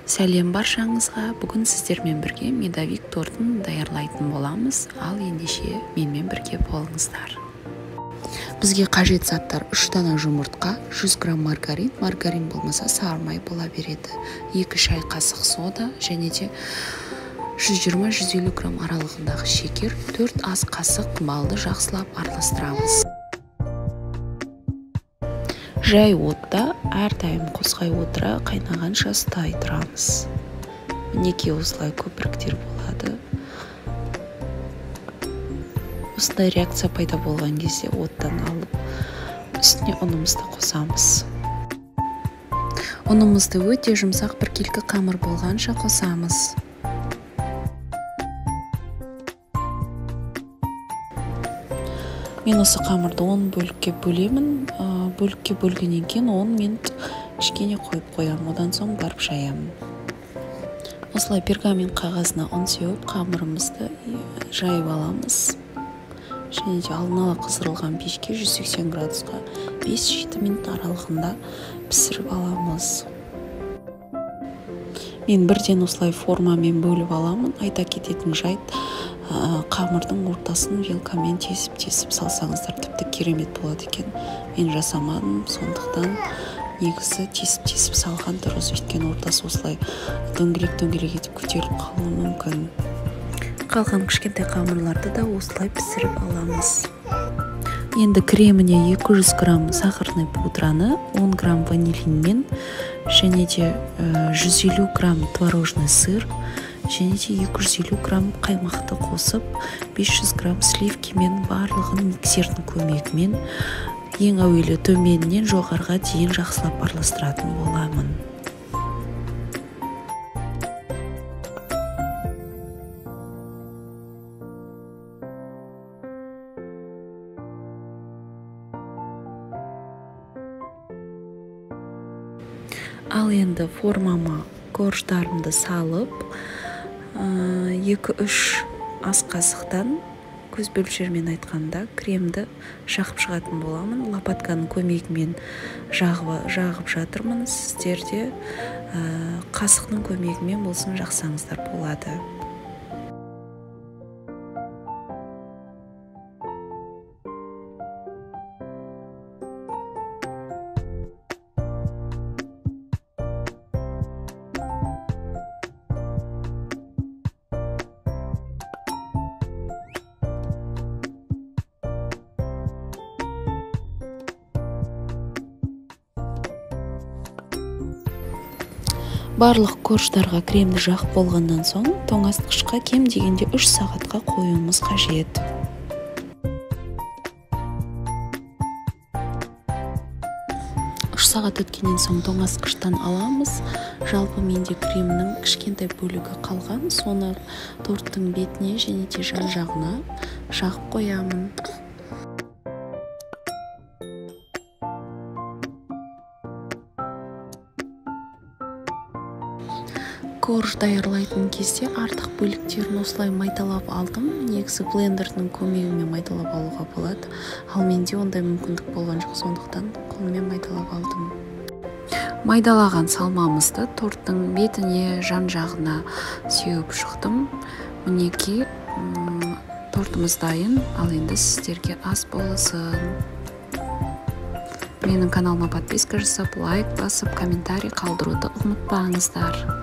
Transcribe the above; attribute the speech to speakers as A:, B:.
A: Сәлем баршаңызға. Бүгін сіздермен бірге медовик тортын даярлайтын боламыз, ал ендеше менімен бірге болыңыздар. Бізге қажет заттар: 3 дана жұмыртқа, 100 грамм маргарин, маргарин болмаса сарымай бола береді, 2 шай қасық сода және де 120-150 грамм аралығындағы шекер, 4 ас қасық балды жақсылап араластырамыз. Жай отта әрдайым қосқай отыра қайнағанша ұстай тұрамыз. Мінекей осылай көпіріктер болады. Осындай реакция пайда болған кезде оттан алып, үстіне ұнымызды қосамыз. Ұнымызды өте жұмсақ біркелкі қамыр болғанша қосамыз. Мен осы қамырды 10 бөлікке бөлемін. Бөлікке бөлгеннен кейін 10 минут кішкене қойып қоямын, одан соң барып жаямын. Осылай пергамент қағазына ұн сеуіп қамырымызды жайып аламыз. Және де алдын ала қыздырылған пешке 180 градусқа 5-7 минут аралығында пісіріп аламыз. Мен бірден осылай формамен бөліп аламын. Айта кететін жайт, қамырдың ортасын вилкамен тесіп салсаңыздар тіпті керемет болады екен. Мен жасамадым, сондықтан негізі тесіп салған дұрыс, өйткені ортасы осылай дөңгелек етіп көтеріліп қалуы мүмкін. Қалған кішкентай қамырларды да осылай пісіріп аламыз. Енді креміне 200 грамм сахарный пудраны, 10 грамм ванилинмен және де 150 грамм творожный сыр және де 250 грамм қаймақты қосып, 500 грамм сливкимен барлығын миксердің көмегімен ең әуелі төменнен жоғарыға дейін жақсылап араластыратын боламын. Ал енді формама корждарымды салып, 2-3 ас қасықтан, көз бөлшермен айтқанда, кремді жағып шығатын боламын. Лопатканың көмегімен жағып жатырмын. Сіздерде қасықтың көмегімен болсын жақсаңыздар болады. Барлық корждарға кремді жағып болғаннан соң тоңазытқышқа кем дегенде 3 сағатқа қоюымыз қажет. Сағат өткеннен соң тоңазытқыштан аламыз. Жалпы менде кремнің кішкентай бөлігі қалған, соны торттың бетіне және де жан жағына жағып қоямын. Корж даярлайтын кезде артық бөліктерін осылай майталап алдым. Негізі блендердің көмегімен майталап алуға болады. Ал менде ондай мүмкіндік болған жоқ, сондықтан қолмен майталап алдым. Майдалаған салмамызды торттың бетіне, жан жағына сеуіп шықтым. Мінекей тортымыз дайын, ал енді сіздерге ас болсын. Менің каналыма подписка жасап, лайк басып, комментарий қалдыруды ұмытпаңыздар.